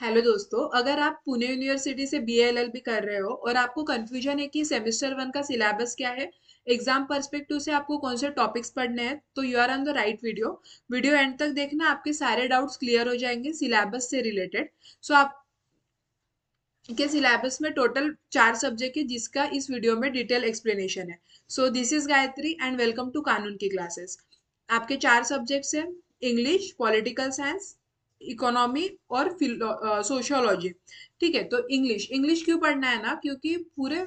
Hello दोस्तों, अगर आप पुणे यूनिवर्सिटी से BA LLB कर रहे हो और आपको कंफ्यूजन है कि सेमेस्टर 1 का सिलेबस क्या है, एग्जाम पर्सपेक्टिव से आपको कौन से टॉपिक्स पढ़ने हैं, तो you are on the right video. Video end तक देखना, आपके सारे डाउट्स क्लियर हो जाएंगे सिलेबस से रिलेटेड। सो आपके सिलेबस में टोटल 4 सब्जेक्ट है, जिसका इस वीडियो में डिटेल एक्सप्लेनेशन है। So this is Gayatri and welcome to Kanoon ki classes. आपके 4 सब्जेक्ट्स हैं: इंग्लिश, पॉलिटिकल साइंस, इकोनॉमी और सोशियोलॉजी। ठीक है, तो इंग्लिश इंग्लिश क्यों पढ़ना है ना, क्योंकि पूरे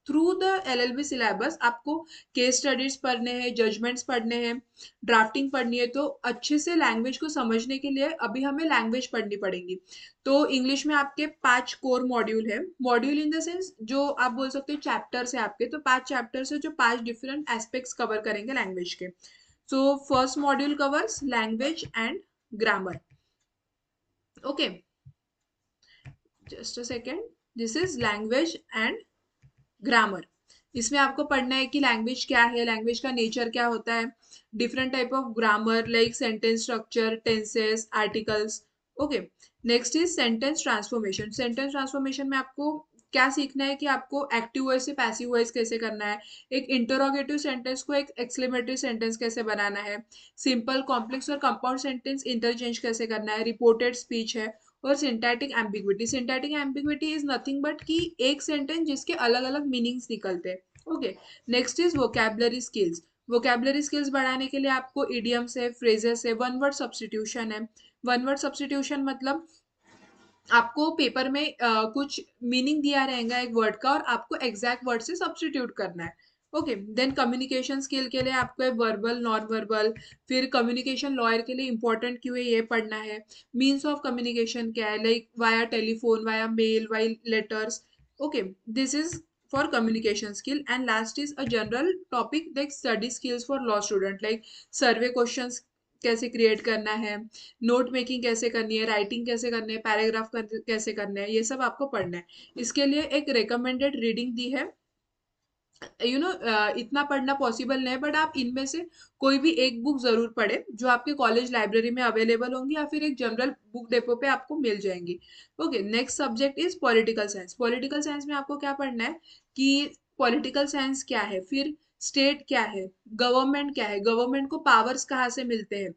थ्रू द LLB सिलेबस आपको केस स्टडीज पढ़ने हैं, जजमेंट्स पढ़ने हैं, ड्राफ्टिंग पढ़नी है। तो अच्छे से लैंग्वेज को समझने के लिए अभी हमें लैंग्वेज पढ़नी पड़ेगी। तो इंग्लिश में आपके 5 कोर मॉड्यूल है। मॉड्यूल इन द सेंस जो आप बोल सकते हो चैप्टर्स है आपके, तो 5 चैप्टर्स है जो 5 डिफरेंट एस्पेक्ट्स कवर करेंगे लैंग्वेज के। So first module covers language and grammar. Okay, just a second. This is language and grammar. इसमें आपको पढ़ना है कि लैंग्वेज क्या है, लैंग्वेज का नेचर क्या होता है, different type of grammar like sentence structure, tenses, articles. Okay, next is sentence transformation. Sentence transformation में आपको क्या सीखना है कि आपको एक्टिव वॉइस से पैसिव वॉइस कैसे करना है, एक इंटरोगेटिव सेंटेंस को एक एक्सक्लेमेटरी सेंटेंस कैसे बनाना है, सिंपल, कॉम्प्लेक्स और कंपाउंड सेंटेंस इंटरचेंज कैसे करना है, रिपोर्टेड स्पीच है, और syntactic ambiguity. Syntactic ambiguity is nothing but कि एक सेंटेंस जिसके अलग अलग मीनिंग्स निकलते हैं। Okay, next is vocabulary skills. Vocabulary skills बढ़ाने के लिए आपको इडियम्स है, फ्रेजेस है, वन वर्ड सब्सटीट्यूशन है। वन वर्ड सब्सटीट्यूशन मतलब आपको पेपर में कुछ मीनिंग दिया रहेगा एक वर्ड का और आपको एग्जैक्ट वर्ड से सब्सटीट्यूट करना है। ओके, देन कम्युनिकेशन स्किल के लिए आपको है वर्बल, नॉन वर्बल। फिर कम्युनिकेशन लॉयर के लिए इंपॉर्टेंट क्यों है ये पढ़ना है। मीन्स ऑफ कम्युनिकेशन क्या है, like via telephone, via mail, via letters. Okay, this is for communication skill. And last is a general topic like study skills for law student, like survey questions कैसे create करना है, note making कैसे करनी है, writing कैसे करनी है, paragraph कैसे करना है, ये सब आपको पढ़ना है। इसके लिए एक रिकमेंडेड रीडिंग दी है। इतना पढ़ना पॉसिबल नहीं है, बट आप इनमें से कोई भी एक बुक जरूर पढ़े जो आपके कॉलेज लाइब्रेरी में अवेलेबल होंगी या फिर एक जनरल बुक डेपो पे आपको मिल जाएंगी। Okay, next subject is political science. Political science में आपको क्या पढ़ना है कि पॉलिटिकल साइंस क्या है, फिर स्टेट क्या है, गवर्नमेंट क्या है, गवर्नमेंट को पावर्स कहाँ से मिलते हैं,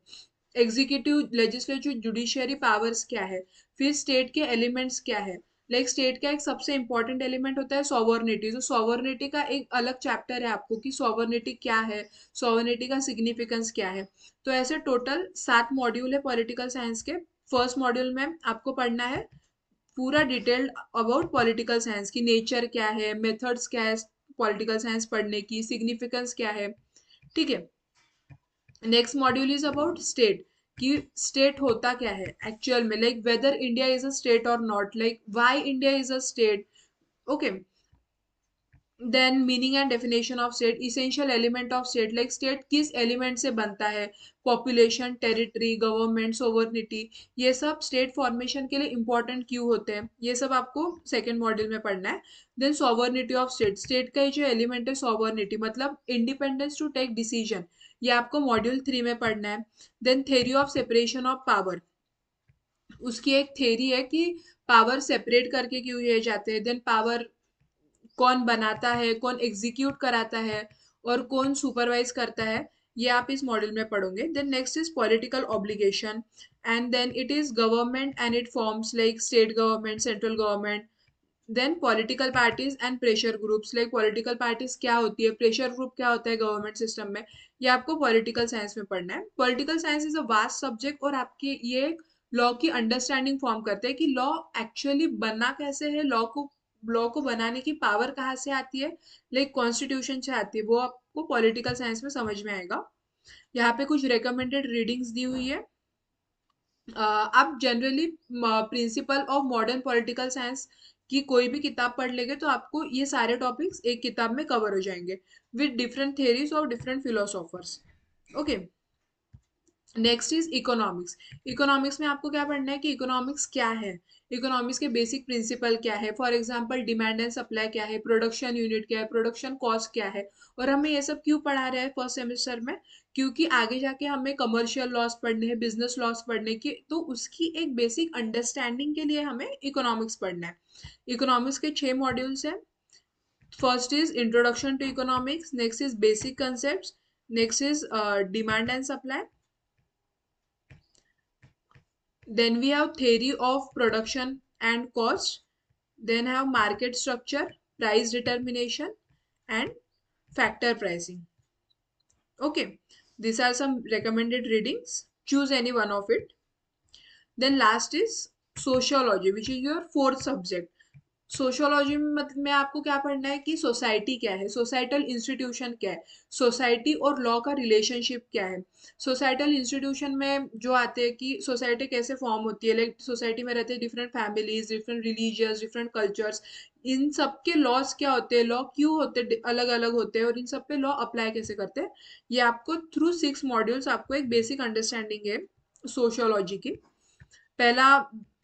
एग्जीक्यूटिव, लेजिस्लेटिव, जुडिशियरी पावर्स क्या है, फिर स्टेट के एलिमेंट्स क्या है। लाइक स्टेट का एक सबसे इंपॉर्टेंट एलिमेंट होता है सॉवर्निटी। तो सॉवर्निटी का एक अलग चैप्टर है आपको कि सॉवर्निटी क्या है, सॉवर्निटी का सिग्निफिकेंस क्या है। तो ऐसे टोटल 7 मॉड्यूल है पॉलिटिकल साइंस के। फर्स्ट मॉड्यूल में आपको पढ़ना है पूरा डिटेल्ड अबाउट पॉलिटिकल साइंस की नेचर क्या है, मेथड्स क्या है पॉलिटिकल साइंस पढ़ने की, सिग्निफिकेंस क्या है। ठीक है, next module is about state, कि स्टेट होता क्या है एक्चुअल में, like whether India is a state और not, like why India is a state. Okay, then meaning and definition of state, essential element of state, like state किस element से बनता है, पॉपुलेशन, टेरिटरी, गवर्नमेंट, सोवर्निटी, ये सब state formation के लिए important क्यों होते हैं, ये सब आपको सेकेंड मॉड्यूल में पढ़ना है। Then sovereignty of state, state का जो एलिमेंट है सोवर्निटी मतलब इंडिपेंडेंस टू टेक डिसीजन, ये आपको मॉड्यूल 3 में पढ़ना है। Then theory of separation of power, उसकी एक थ्योरी है कि पावर सेपरेट करके क्यों किए जाते हैं, देन पावर कौन बनाता है, कौन एग्जीक्यूट कराता है, और कौन सुपरवाइज करता है, ये आप इस मॉड्यूल में पढ़ोगे। Then next is political obligation, and then it is government and it forms like state government, central government. Then political parties and pressure groups, like political parties क्या होती है, प्रेशर ग्रुप क्या होता है गवर्नमेंट सिस्टम में, ये आपको political science में पढ़ना है। Political science is a vast subject और आपके ये लॉ की अंडरस्टैंडिंग फॉर्म करते हैं कि लॉ एक्चुअली बना कैसे है, लॉ को बनाने की पावर कहाँ से आती है, लाइक कॉन्स्टिट्यूशन से आती है, वो आपको पॉलिटिकल साइंस में समझ में आएगा। यहाँ पे कुछ रिकमेंडेड रीडिंग्स दी हुई है। आप generally principle of modern political science की कोई भी किताब पढ़ लेंगे तो आपको ये सारे टॉपिक्स एक किताब में कवर हो जाएंगे with different theories of different philosophers. Okay, next is economics. Economics में आपको क्या पढ़ना है कि इकोनॉमिक्स क्या है, इकोनॉमिक्स के बेसिक प्रिंसिपल क्या है, for example demand and supply क्या है, प्रोडक्शन यूनिट क्या है, प्रोडक्शन कॉस्ट क्या है। और हमें ये सब क्यों पढ़ा रहे हैं फर्स्ट सेमेस्टर में, क्योंकि आगे जाके हमें कमर्शियल लॉस पढ़ने हैं, बिजनेस लॉस पढ़ने की, तो उसकी एक बेसिक अंडरस्टैंडिंग के लिए हमें इकोनॉमिक्स पढ़ना है। इकोनॉमिक्स के 6 मॉड्यूल्स हैं। First is introduction to economics, next is basic concept, next is demand and supply, then we have theory of production and cost, then have market structure, price determination, and factor pricing. Okay, these are some recommended readings. Choose any one of it. Then last is sociology, which is your fourth subject. Sociology में मतलब में आपको क्या पढ़ना है कि society क्या है, सोसाइटल इंस्टीट्यूशन क्या है, सोसाइटी और लॉ का रिलेशनशिप क्या है। सोसाइटल इंस्टीट्यूशन में जो आते हैं कि सोसाइटी कैसे फॉर्म होती है, लाइक सोसाइटी में रहते हैं different families, different religious, different cultures, इन सब के लॉज क्या होते हैं, लॉ क्यों होते हैं, अलग अलग होते हैं, और इन सब पे लॉ अप्लाई कैसे करते हैं। ये आपको थ्रू 6 मॉड्यूल्स आपको एक बेसिक अंडरस्टैंडिंग है सोशियोलॉजी की। पहला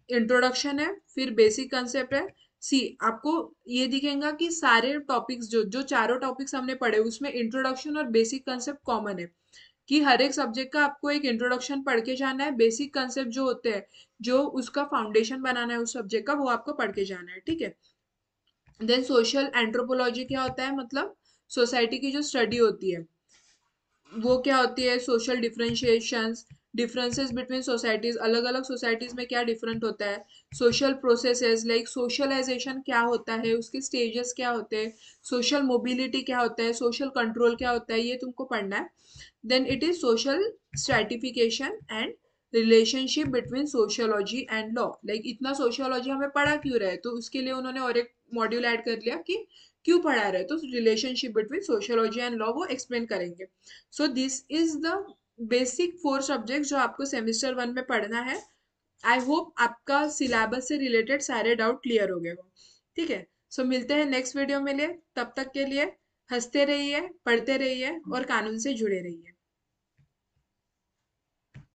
इंट्रोडक्शन है, फिर बेसिक कंसेप्ट है। सी आपको ये दिखेगा कि सारे टॉपिक्स जो जो चारों टॉपिक्स हमने पढ़े उसमें इंट्रोडक्शन और बेसिक कंसेप्ट कॉमन है, कि हर एक सब्जेक्ट का आपको एक इंट्रोडक्शन पढ़ के जाना है, बेसिक कंसेप्ट जो होते हैं, जो उसका फाउंडेशन बनाना है उस सब्जेक्ट का, वो आपको पढ़ के जाना है, ठीक है। देन सोशल एंथ्रोपोलॉजी क्या होता है, मतलब सोसाइटी की जो स्टडी होती है वो क्या होती है, social differentiations, differences between societies, अलग अलग सोसाइटीज में क्या डिफरेंट होता है, सोशल प्रोसेसेस लाइक सोशलाइजेशन क्या होता है, उसके स्टेजेस क्या होते हैं, सोशल मोबिलिटी क्या होता है, सोशल कंट्रोल क्या होता है, ये तुमको पढ़ना है। Then it is social stratification and relationship between sociology and law, like इतना सोशियोलॉजी हमें पढ़ा क्यों रहे, तो उसके लिए उन्होंने और एक मॉड्यूल ऐड कर लिया कि क्यों पढ़ा रहे, तो relationship between sociology and law वो एक्सप्लेन करेंगे। सो this is the basic 4 subject जो आपको सेमेस्टर 1 में पढ़ना है। आई होप आपका सिलेबस से रिलेटेड सारे डाउट क्लियर हो गए हो, ठीक है। सो मिलते हैं नेक्स्ट वीडियो में, ले तब तक के लिए हंसते रहिए, पढ़ते रहिए और कानून से जुड़े रहिए।